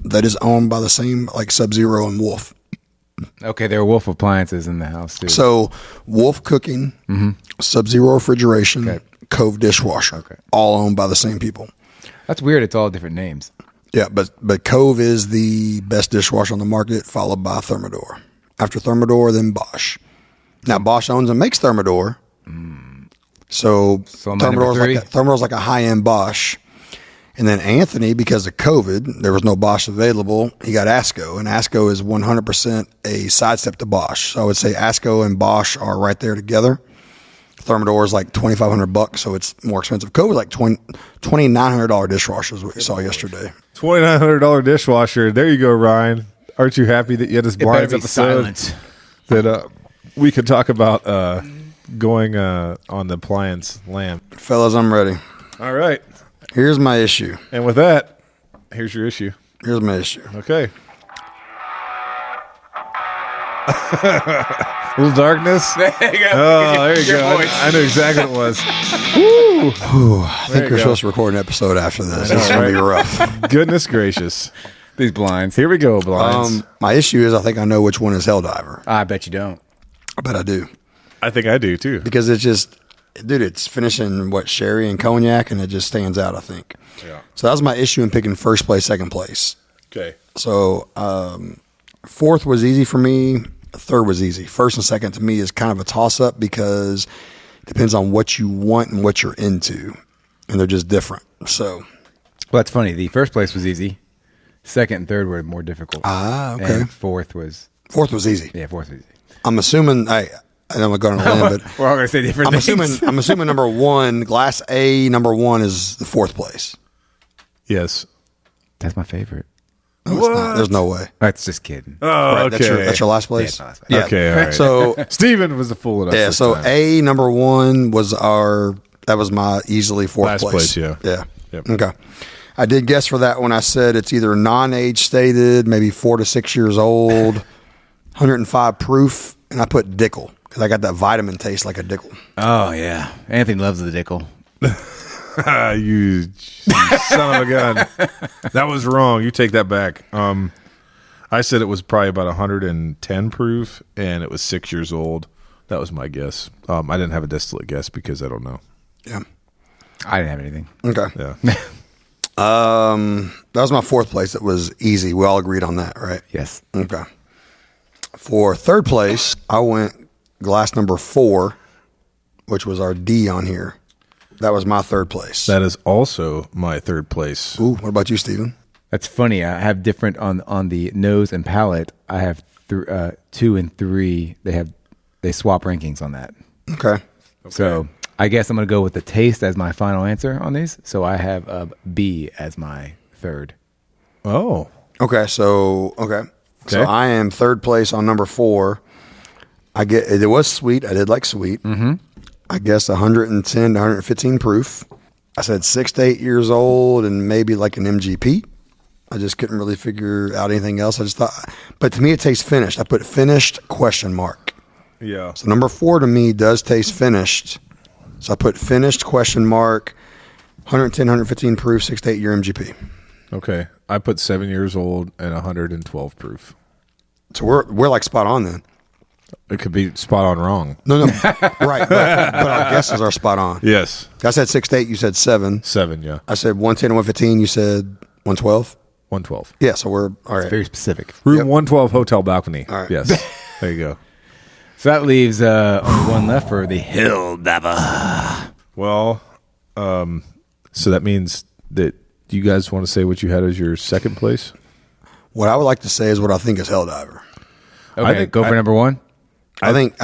that is owned by the same like Sub-Zero and Wolf. Okay, there are Wolf appliances in the house too. So Wolf Cooking, Sub-Zero Refrigeration, Okay. Cove Dishwasher, all owned by the same people. That's weird. It's all different names. Yeah, but Cove is the best dishwasher on the market, followed by Thermador. After Thermador, then Bosch. Now Bosch owns and makes Thermador, so am I number three? Thermador's like a high-end Bosch. And then Anthony, because of COVID, there was no Bosch available. He got Asco, and Asco is 100% a sidestep to Bosch. So I would say Asco and Bosch are right there together. Thermador is like $2,500, so it's more expensive. Cove is like $2,900 dishwasher is what you saw yesterday. $2,900 dishwasher. There you go, Ryan. Aren't you happy that you had this blinds episode that we could talk about going on the appliance lamp? Fellas, I'm ready. All right. Here's my issue. And with that, here's your issue. Here's my issue. Okay. A little darkness. There you go. Oh, there you go. I knew exactly what it was. I think you we're go. supposed to record an episode after this. This is going to be rough. Goodness gracious. These blinds. Here we go, blinds. My issue is I think I know which one is Helldiver. I bet you don't. I bet I do. I think I do too. Because it's just, dude, it's finishing, sherry and cognac, and it just stands out, I think. Yeah. So that was my issue in picking first place, second place. Okay. So fourth was easy for me. Third was easy. First and second to me is kind of a toss-up because it depends on what you want and what you're into, and they're just different. So, Well, that's funny. The first place was easy. Second and third were more difficult. okay. And fourth was Fourth was easy. fourth was easy. I'm assuming, I know I'm going on a limb, but We're all gonna say different I'm things. assuming number one, Glass A number one is the fourth place. Yes. That's my favorite. No, it's not. There's no way. That's just kidding. Oh, Right, okay. that's your last place? Yeah, it's my last place. Yeah. Okay, all right. So, Steven was the fool of us. yeah, this so time. A number one was that was my easily fourth Last place, yeah. Yeah. Yep. Okay. I did guess for that when I said it's either non-age stated, maybe 4 to 6 years old, 105 proof, and I put Dickel because I got that vitamin taste like a Dickel. Oh, yeah. Anthony loves the Dickel. You son of a gun. That was wrong. You take that back. I said it was probably about 110 proof, and it was 6 years old. That was my guess. I didn't have a distillate guess because I don't know. Yeah. I didn't have anything. Okay. Yeah. That was my fourth place. It was easy. We all agreed on that, right? Yes. Okay. For third place, I went glass number 4, which was our D on here. That was my third place. That is also my third place. Ooh, what about you, Steven? That's funny. I have different on the nose and palate. I have 2 and 3. They swap rankings on that. Okay. So I guess I'm going to go with the taste as my final answer on these. So I have B as my third. Oh. Okay. So I am third place on number 4. It was sweet. I did like sweet. Mm-hmm. I guess 110 to 115 proof. I said 6 to 8 years old and maybe like an MGP. I just couldn't really figure out anything else. I just thought, but to me it tastes finished. I put finished ? Yeah. So number 4 to me does taste finished. So I put finished ? 110, 115 proof, 6 to 8 year MGP. Okay. I put 7 years old and 112 proof. So we're like spot on then. It could be spot on wrong. No, right. But our guesses are spot on. Yes. I said 6 to 8. You said 7. 7, yeah. I said 110 and 115. You said 112. 112. Yeah. So we're all right. Very specific. Room 112 hotel balcony. All right. Yes. There you go. So that leaves only one left for the Hill Diver. Well, so that means that you guys want to say what you had as your second place? What I would like to say is what I think is Helldiver. Okay, go for number 1. I think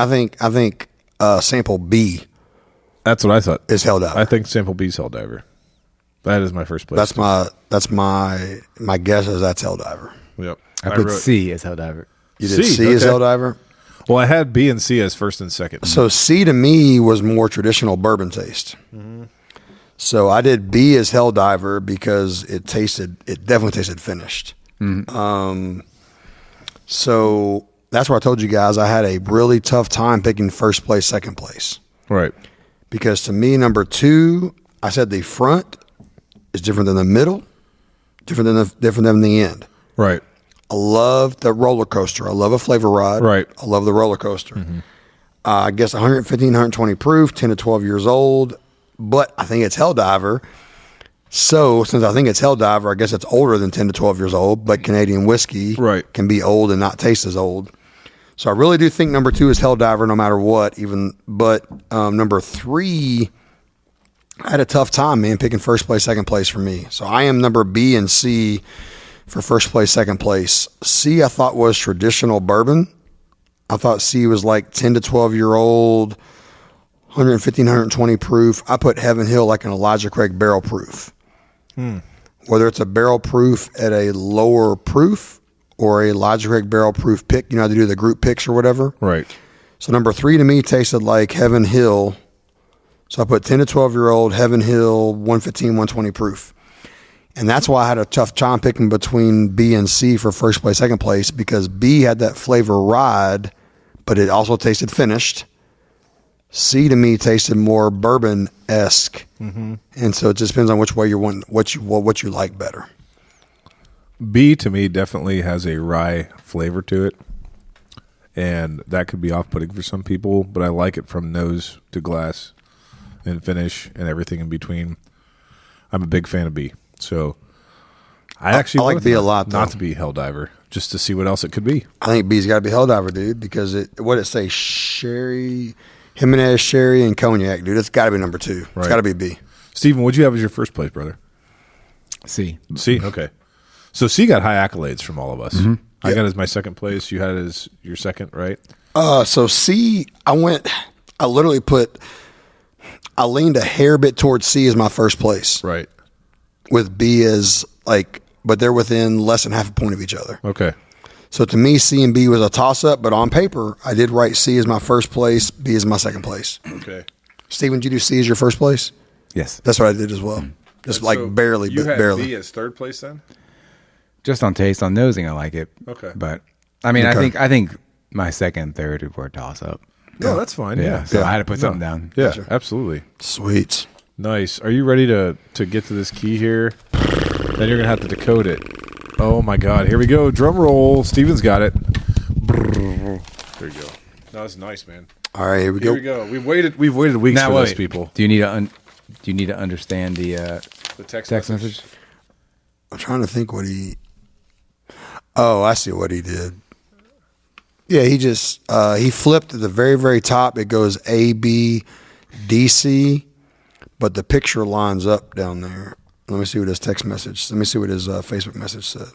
sample B That's what I thought. is Helldiver. I think sample B's Helldiver. That is my first place. That's my guess is that's Helldiver. Yep. I put C as Hill Diver. You did C, C as okay. Helldiver. Well, I had B and C as first and second. So C to me was more traditional bourbon taste. Mm-hmm. So I did B as Helldiver because it definitely tasted finished. Mm-hmm. So that's where I told you guys I had a really tough time picking first place, second place. Right. Because to me, number 2, I said the front is different than the middle, different than the end. Right. I love the roller coaster. I love a flavor ride. Right. I love the roller coaster. Mm-hmm. I guess 115, 120 proof, 10 to 12 years old, but I think it's Helldiver. So since I think it's Helldiver, I guess it's older than 10 to 12 years old, but Canadian whiskey can be old and not taste as old. So I really do think number 2 is Helldiver no matter what, but number 3, I had a tough time, man, picking first place, second place for me. So I am number B and C for first place, second place. C I thought was traditional bourbon. I thought C was like 10 to 12 year old, 115, 120 proof. I put Heaven Hill like an Elijah Craig barrel proof. Whether it's a barrel proof at a lower proof or a Elijah Craig barrel proof pick, you know how to do the group picks or whatever. Right. So number 3 to me tasted like Heaven Hill. So I put 10 to 12 year old Heaven Hill, 115, 120 proof. And that's why I had a tough time picking between B and C for first place, second place, because B had that flavor ride, but it also tasted finished. C to me tasted more bourbon-esque. Mm-hmm. And so it just depends on which way you want, what you like better. B to me definitely has a rye flavor to it. And that could be off-putting for some people, but I like it from nose to glass and finish and everything in between. I'm a big fan of B. So I actually like B a lot, though. Not to be Helldiver, just to see what else it could be. I think B's got to be Helldiver, dude, because what it say? Sherry, Jimenez, sherry, and cognac, dude. It's got to be number 2. It's got to be B. Steven, what'd you have as your first place, brother? C. C, okay. So C got high accolades from all of us. Mm-hmm. I got as my second place. You had it as your second, right? So C, I leaned a hair bit towards C as my first place. Right. With B as but they're within less than half a point of each other. Okay. So to me, C and B was a toss-up, but on paper, I did write C as my first place, B as my second place. Okay. Steven, did you do C as your first place? Yes. That's what I did as well. Just So like barely, You but had barely. B as third place then? Just on taste, on nosing, I like it. Okay. But I mean, Okay. I think my second and third were a toss up. No, that's fine. Yeah. So I had to put something down. Yeah, absolutely. Sweets. Nice. Are you ready to get to this key here? Then you're gonna have to decode it. Oh my God! Here we go. Drum roll. Steven's got it. There you go. No, that's nice, man. All right, here we Here go. we go. We've waited weeks Now, for wait. this, people. Do you need to understand the The text message? I'm trying to think what he. Oh, I see what he did. Yeah, he just he flipped at the very, very top. It goes A, B, D, C, but the picture lines up down there. Let me see what his text message. Let me see what his Facebook message said.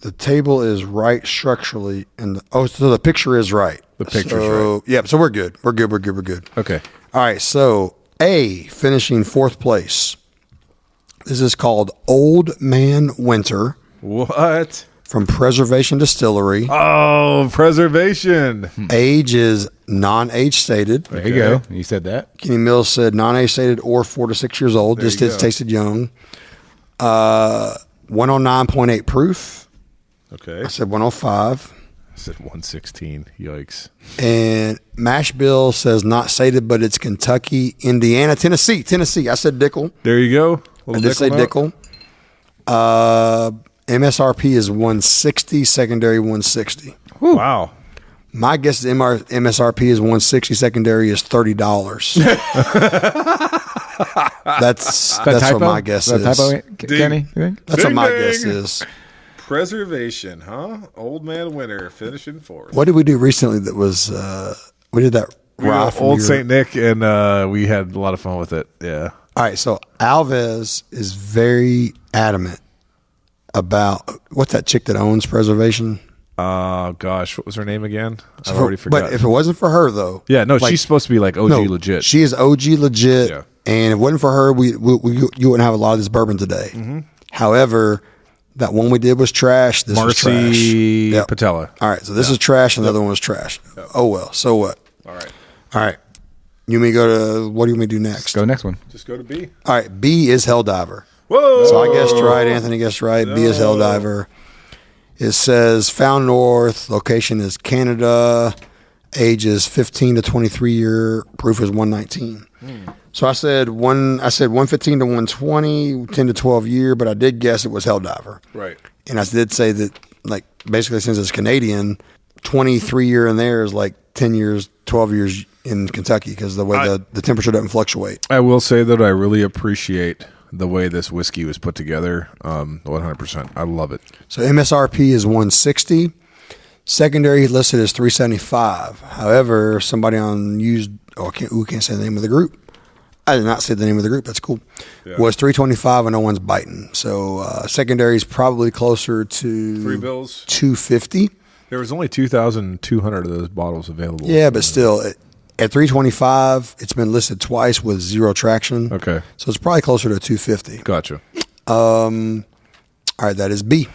The table is right structurally, and so the picture is right. The picture's so, yeah, so we're good. We're good. Okay. All right, so A, finishing fourth place. This is called Old Man Winter What? from Preservation Distillery. Oh, preservation. Age is non-age stated. There you go. You said that. Kenny Mills said non-age stated or 4 to 6 years old. There Just you it's go. tasted young. 109.8 proof. Okay. I said 105. I said 116. Yikes. And mash bill says not stated, but it's Kentucky, Indiana, Tennessee. I said Dickel. There you go. I did say note. Dickel. MSRP is 160, secondary 160. Wow. My guess is MSRP is 160, secondary is $30. That's what my guess is. Typo, Kenny, you think? That's what Ding, my ding. guess is. Preservation, huh? Old man winter, finishing fourth. What did we do recently that was, we did that We were rye from Old your- St. Nick, and we had a lot of fun with it. Yeah. All right, so Alves is very adamant about, what's that chick that owns Preservation? Gosh, what was her name again? I've already forgotten. But if it wasn't for her, though. Yeah, no, like- she's supposed to be like OG No, legit. She is OG legit. Yeah. And if it wasn't for her, you wouldn't have a lot of this bourbon today. Mm-hmm. However, that one we did was trash. This was trash. Marcy Yep. Patella. All right, so this is trash, and the other one was trash. Oh, well, so what? All right. All right. You may go to, what do you want me to do next? Go next one. Just go to B. All right, B is Helldiver. Whoa. So I guessed right, Anthony guessed right. B is Helldiver. It says found north, location is Canada, age is 15 to 23 year, proof is 119. So I said 115 to 120, 10 to 12 year, but I did guess it was Helldiver. Right. And I did say that, like, basically since it's Canadian, 23 year in there is like 10 years, 12 years in Kentucky because the way the temperature doesn't fluctuate. I will say that I really appreciate the way this whiskey was put together. 100%. I love it. So MSRP is 160. Secondary listed as 375. However, somebody on used, can't say the name of the group. I did not say the name of the group. That's cool. Yeah. Was 325 and no one's biting. So secondary is probably closer to Free bills. 250. There was only 2,200 of those bottles available. Yeah, but still, at 325, it's been listed twice with zero traction. Okay. So it's probably closer to 250. Gotcha. All right, that is B.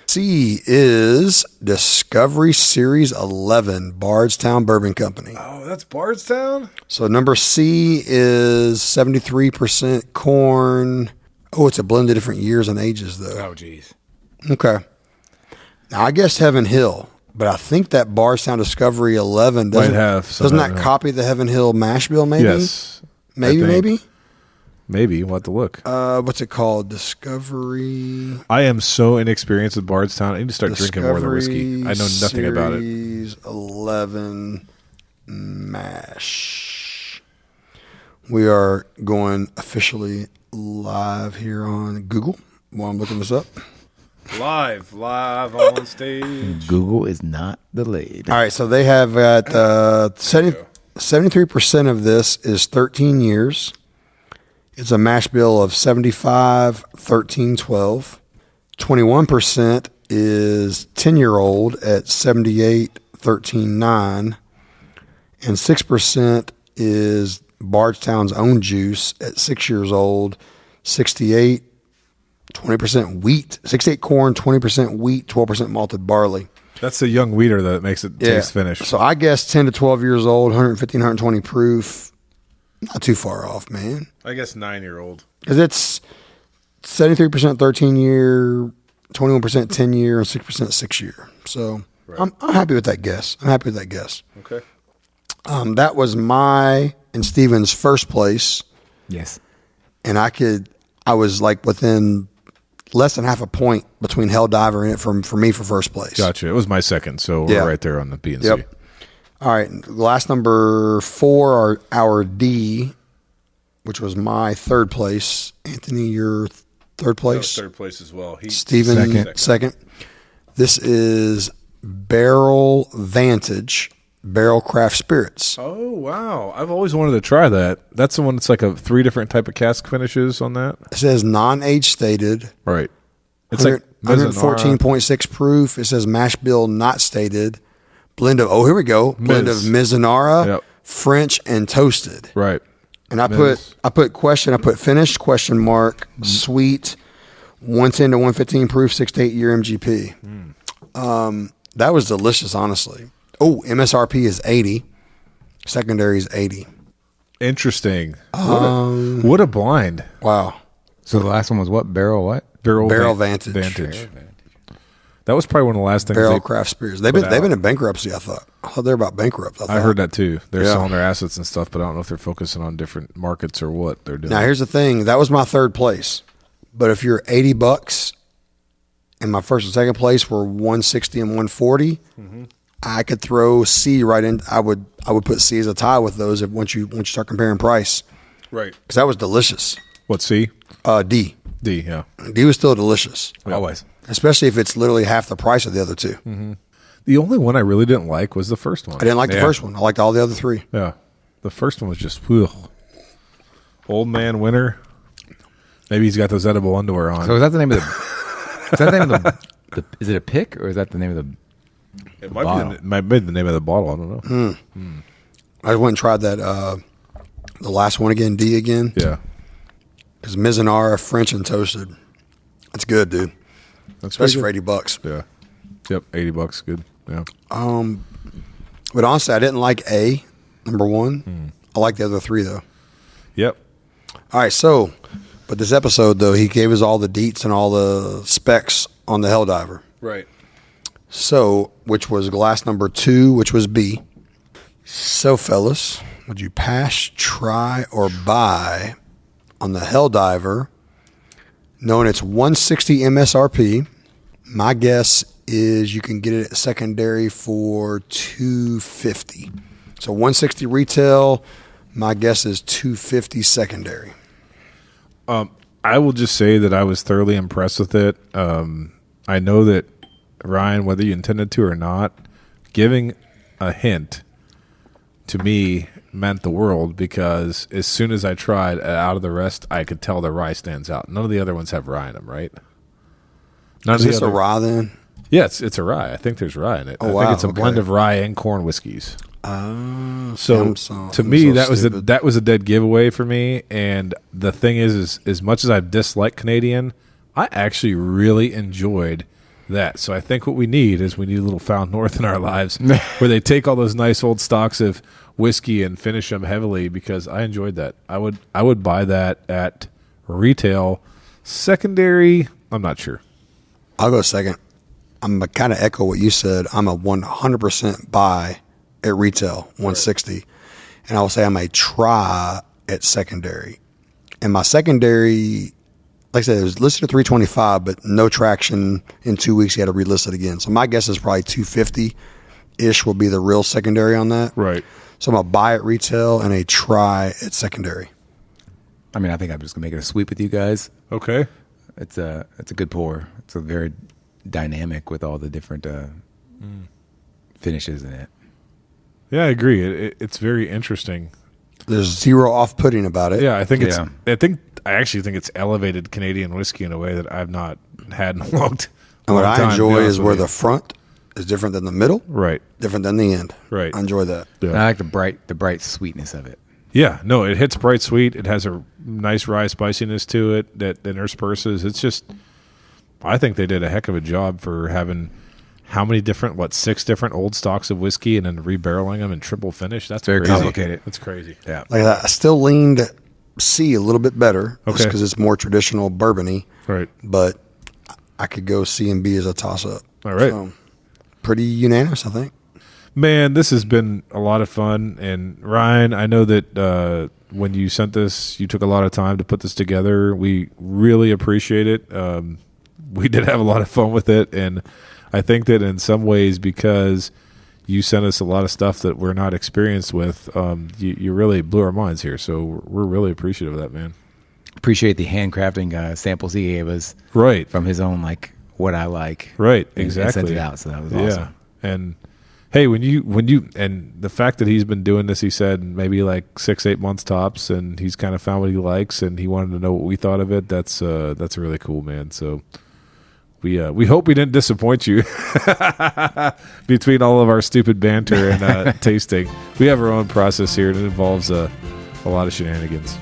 C is Discovery Series 11, Bardstown Bourbon Company. Oh, that's Bardstown? So number C is 73% corn. Oh, it's a blend of different years and ages, though. Oh, jeez. Okay. Now, I guess Heaven Hill, but I think that Bardstown Discovery 11 Might have some doesn't Heaven that Hill. copy the Heaven Hill mash bill, maybe? Yes. I Maybe, think. maybe? Maybe. We'll have to look. What's it called? Discovery. I am so inexperienced with Bardstown. I need to start drinking more of the whiskey. I know nothing about it. Series 11 mash. We are going officially live here on Google while I'm looking this up. Live on stage. Google is not delayed. All right, so they have got 73% of this is 13 years. It's a mash bill of 75, 13, 12. 21% is 10-year-old at 78, 13, 9. And 6% is Bardstown's own juice at 6 years old, 68, 20% wheat, 68 corn, 20% wheat, 12% malted barley. That's the young wheater that makes it taste finished. So I guess 10 to 12 years old, 115, 120 proof. Not too far off, man. I guess 9-year-old. Because it's 73% 13-year, 21% 10-year, and 6% 6-year. So I'm happy with that guess. Okay. That was my and Steven's first place. Yes. And I was like within less than half a point between Helldiver and it for me for first place. Gotcha. It was my second, so we're right there on the B and C. Yep. All right. Last number 4 are our D, which was my third place. Anthony, your third place? Third place as well. Steven, second. This is Barrel Vantage, Barrel Craft Spirits. Oh, wow. I've always wanted to try that. That's the one that's like 3 different type of cask finishes on that? It says non-age stated. Right. It's like 114.6 proof. It says mash bill not stated. Blend of, here we go. Blend of Mizunara, French, and toasted. Right. And I put finished, question mark, sweet, 110 to 115 proof, 6 to 8 year MGP. That was delicious, honestly. Oh, MSRP is 80. Secondary is 80. Interesting. What a blind. Wow. So the last one was what? Barrel what? Barrel Vantage. That was probably one of the last things. Barrel Craft Spirits. They've been in bankruptcy, I thought. They're about bankrupt. I heard that too. They're selling their assets and stuff, but I don't know if they're focusing on different markets or what they're doing. Now, here's the thing. That was my third place. But if you're $80 and my first and second place were 160 and 140, I could throw C right in. I would put C as a tie with those once you start comparing price. Right. Because that was delicious. What, C? D. D, yeah. D was still delicious. Always. Especially if it's literally half the price of the other two. The only one I really didn't like was the first one. I didn't like the first one. I liked all the other 3. Yeah. The first one was just, ugh. Old man winter. Maybe he's got those edible underwear on. So is that the name of is it a pick or is that the name of the It might be the name of the bottle. I don't know. I went and tried that, the last one again, D again. Yeah. Because Mizunara, French, and toasted. That's good, dude. That's especially for $80. Yeah. Yep, $80, good. Yeah. But honestly, I didn't like A, number 1. I like the other 3 though. Yep. All right, so, but this episode though, he gave us all the deets and all the specs on the Helldiver. Right. So, which was glass number 2, which was B. So, fellas, would you pass, try, or buy on the Helldiver, knowing it's 160 MSRP? My guess is you can get it at secondary for $250. So 160 retail. My guess is $250 secondary. I will just say that I was thoroughly impressed with it. I know that Ryan, whether you intended to or not, giving a hint to me meant the world because as soon as I tried out of the rest, I could tell the rye stands out. None of the other ones have rye in them, right? Is this a rye then? Yes, it's a rye. I think there's rye in it. I think it's a blend of rye and corn whiskeys. To me, that was a dead giveaway for me. And the thing is as much as I've disliked Canadian, I actually really enjoyed that. So I think what we need is we need a little Found North in our lives where they take all those nice old stocks of whiskey and finish them heavily because I enjoyed that. I would buy that at retail. Secondary, I'm not sure. I'll go second. I'm going to kind of echo what you said. I'm a 100% buy at retail, 160. Right. And I will say I'm a try at secondary. And my secondary, like I said, it was listed at 325, but no traction in 2 weeks. You had to relist it again. So my guess is probably 250-ish will be the real secondary on that. Right. So I'm a buy at retail and a try at secondary. I mean, I think I'm just going to make it a sweep with you guys. Okay. It's a good pour. It's a very dynamic with all the different finishes in it. Yeah, I agree. It's very interesting. There's zero off-putting about it. Yeah, I actually think it's elevated Canadian whiskey in a way that I've not had in a long time. And what I enjoy is where the front is different than the middle. Right. Different than the end. Right. I enjoy that. Yeah. And I like the bright sweetness of it. Yeah, no, it hits bright sweet. It has a nice rye spiciness to it that intersperses. It's just, I think they did a heck of a job for having how many different, 6 different old stocks of whiskey and then rebarreling them and triple finish. That's Very crazy. complicated. That's crazy. Yeah. Like I still leaned C a little bit better, just Okay. because it's more traditional bourbon-y. Right. But I could go C and B as a toss-up. All right. So, pretty unanimous, I think. Man, this has been a lot of fun. And Ryan, I know that when you sent this, you took a lot of time to put this together. We really appreciate it. We did have a lot of fun with it. And I think that in some ways, because you sent us a lot of stuff that we're not experienced with, you really blew our minds here. So we're really appreciative of that, man. Appreciate the handcrafting samples he gave us. Right. From his own, like, what I like. Right. And Exactly. sent it out. So that was awesome. Yeah. And hey, when you and the fact that he's been doing this, he said maybe like 6-8 months tops, and he's kind of found what he likes, and he wanted to know what we thought of it. That's really cool, man. So we hope we didn't disappoint you between all of our stupid banter and tasting. We have our own process here, and it involves a lot of shenanigans.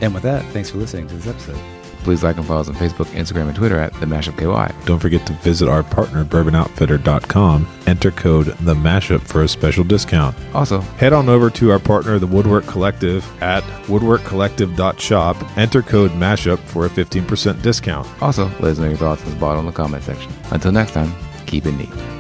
And with that, thanks for listening to this episode. Please like and follow us on Facebook, Instagram, and Twitter at The Mashup KY. Don't forget to visit our partner, bourbonoutfitter.com. Enter code The Mashup for a special discount. Also, Head on over to our partner, the Woodwork Collective, at woodworkcollective.shop. Enter code MASHUP for a 15% discount. let us know your thoughts in the bottom of the comment section. Until next time, keep it neat.